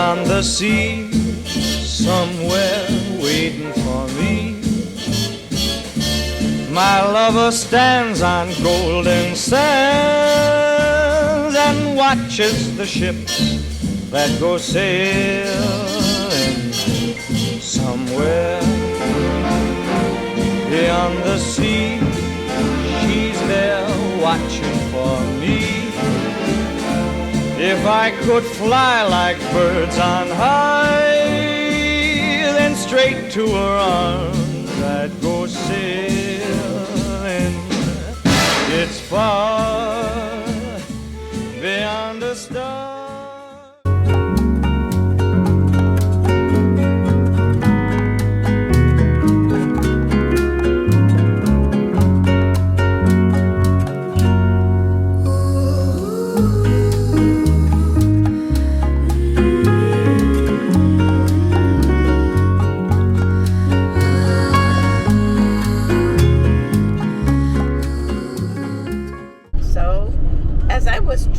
beyond the sea, somewhere waiting for me. My lover stands on golden sands and watches the ships that go sailing somewhere beyond the sea. She's there watching for me. If I could fly like birds on high, then straight to her arms I'd go sailing. It's far beyond the stars.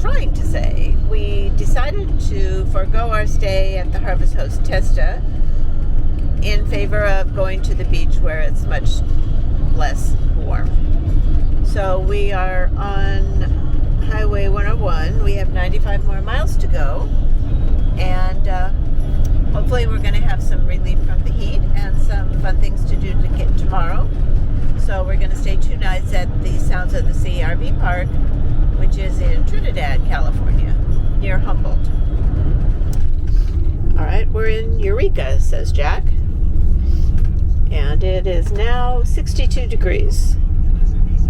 Trying to say, we decided to forego our stay at the Harvest Host Testa in favor of going to the beach where it's much less warm. So we are on Highway 101. We have 95 more miles to go, and hopefully we're going to have some relief from the heat and some fun things to do to get tomorrow. So we're going to stay 2 nights at the Sounds of the Sea RV Park, which is in Trinidad, California, near Humboldt. All right, we're in Eureka, says Jack. And it is now 62 degrees.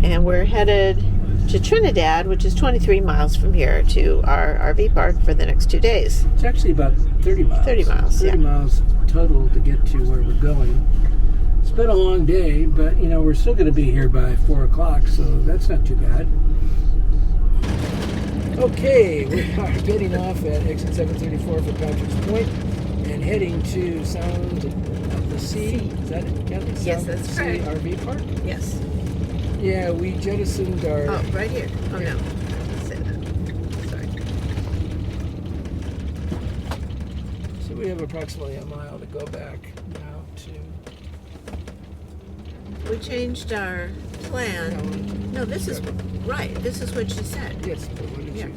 And we're headed to Trinidad, which is 23 miles from here, to our RV park for the next 2 days. It's actually about 30 miles. 30 miles, 30 miles total to get to where we're going. It's been a long day, but, you know, we're still going to be here by 4 o'clock, so that's not too bad. Okay, we are getting off at exit 734 for Patrick's Point and heading to Sound of the Sea. Is that it, Kathy? Yes, that's correct. Sound of the Sea RV Park? Yes. Yeah, we jettisoned our... Oh, right here. Oh, no. Let's say that. Sorry. So we have approximately a mile to go back now to... We changed our plan. No, this is right. This is what she said. Yes, but what did you...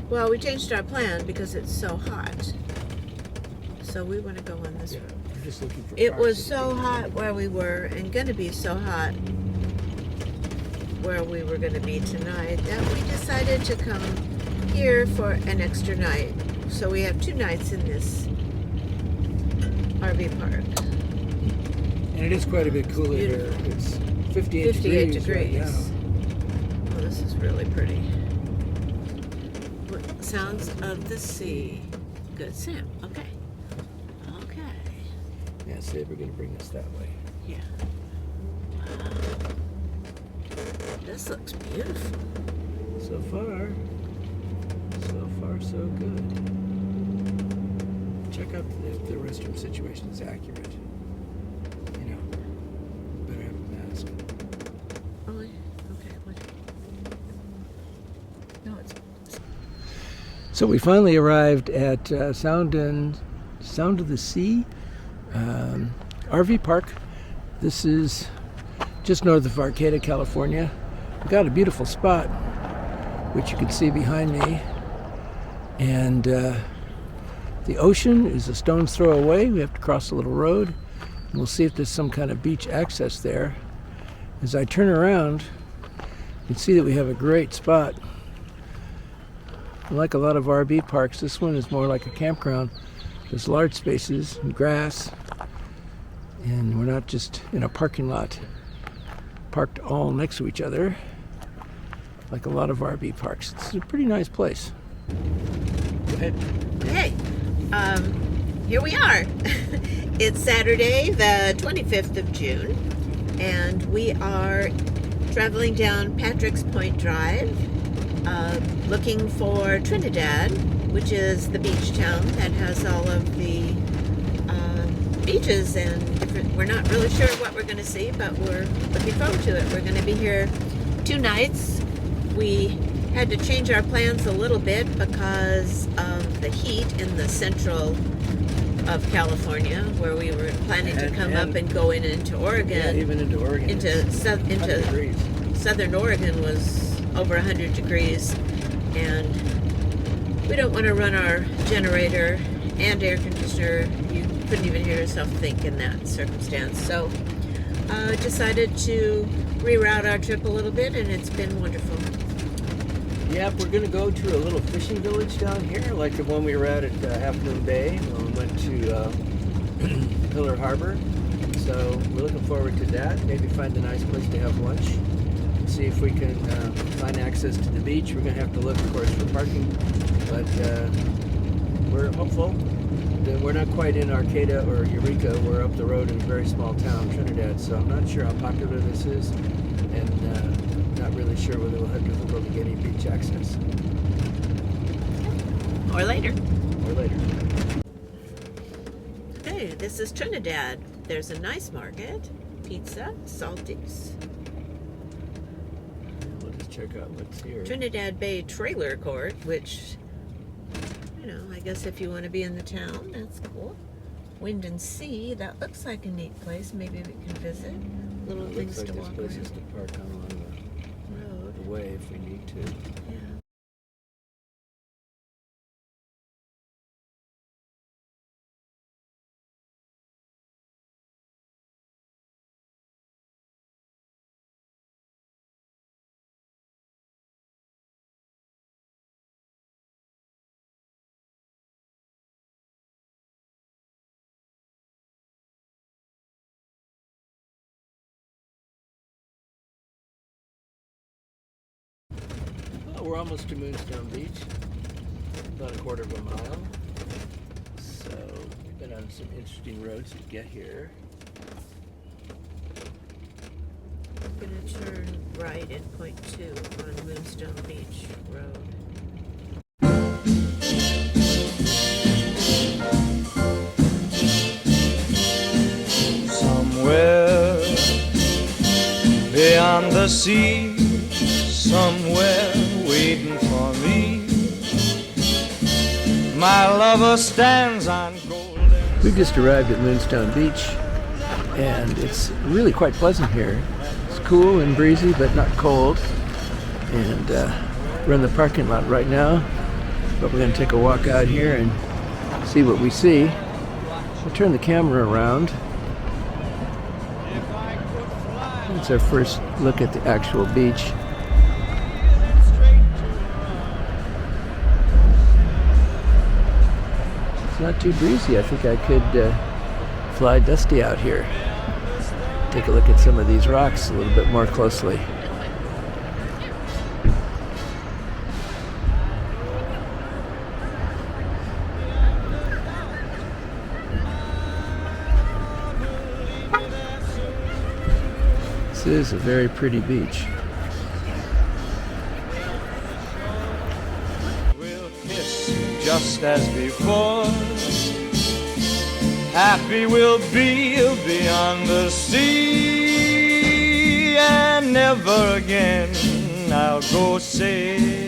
Well, we changed our plan because it's so hot. So we want to go on this road. I'm just looking for... It was so hot where we were, and going to be so hot where we were going to be tonight, that we decided to come here for an extra night. So we have 2 nights in this RV park. And it is quite a bit cooler here. It's 58 degrees. Right now. Oh, this is really pretty. Sounds of the Sea. Good, Sam. Okay. Okay. Yeah, so we're going to bring us that way. Yeah. Wow. This looks beautiful. So far, so good. Check out if the restroom situation is accurate. You know, better have a mask. Oh, okay. What? No, it's... So we finally arrived at Sound of the Sea RV Park. This is just north of Arcata, California. We've got a beautiful spot, which you can see behind me. And the ocean is a stone's throw away. We have to cross a little road. And we'll see if there's some kind of beach access there. As I turn around, you can see that we have a great spot. Like a lot of RV parks, this one is more like a campground. There's large spaces and grass, and we're not just in a parking lot parked all next to each other like a lot of RV parks. It's a pretty nice place. Go ahead. Okay, here we are. It's Saturday, the 25th of June, and we are traveling down Patrick's Point Drive, looking for Trinidad, which is the beach town that has all of the beaches and different... We're not really sure what we're going to see, but we're looking forward to it. We're going to be here 2 nights. We had to change our plans a little bit because of the heat in the central of California, where we were planning to come up and go into Oregon. Yeah, even into Oregon. Into southern Oregon was over 100 degrees, and we don't want to run our generator and air conditioner. You couldn't even hear yourself think in that circumstance. So decided to reroute our trip a little bit, and it's been wonderful. Yep, we're going to go to a little fishing village down here, like the one we were at Half Moon Bay when we went to Pillar Harbor. So we're looking forward to that. Maybe find a nice place to have lunch. See if we can find access to the beach. We're going to have to look, of course, for parking. But we're hopeful. We're not quite in Arcata or Eureka. We're up the road in a very small town, Trinidad. So I'm not sure how popular this is. And not really sure whether we'll have difficulty getting beach access. Or later. Or later. Hey, this is Trinidad. There's a nice market. Pizza, salties. We'll just check out what's here. Trinidad Bay Trailer Court, which, you know, I guess if you want to be in the town, that's cool. Wind and Sea, that looks like a neat place. Maybe we can visit. Little things to walk around. Places to park along the way if we need to. Yeah. We're almost to Moonstone Beach, about a quarter of a mile. So we've been on some interesting roads to get here. I'm going to turn right at point 2 on Moonstone Beach Road. Somewhere beyond the sea, somewhere waiting for me, my lover stands on golden. We've just arrived at Moonstone Beach, and it's really quite pleasant here. It's cool and breezy, but not cold. And we're in the parking lot right now, but we're going to take a walk out here and see what we see. We'll turn the camera around. It's our first look at the actual beach. It's not too breezy. I think I could fly Dusty out here. Take a look at some of these rocks a little bit more closely. This is a very pretty beach. We'll kiss just as before. Happy we'll be beyond the sea, and never again I'll go sailing.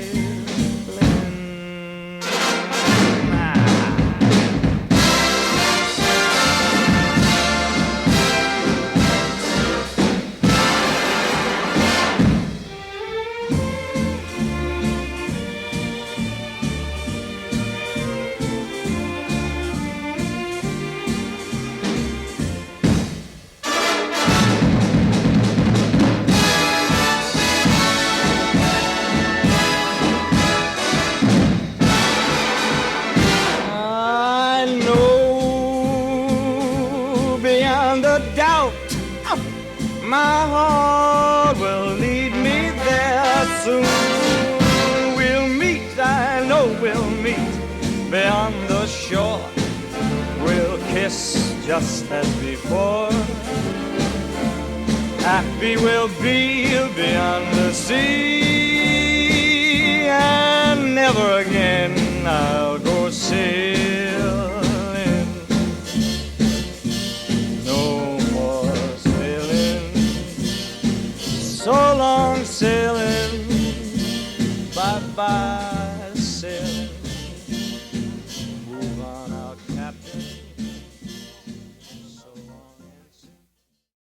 My heart will lead me there soon. We'll meet, I know we'll meet beyond the shore. We'll kiss just as before. Happy we'll be beyond the sea, and never again I'll go sailing. So long sailing, bye by.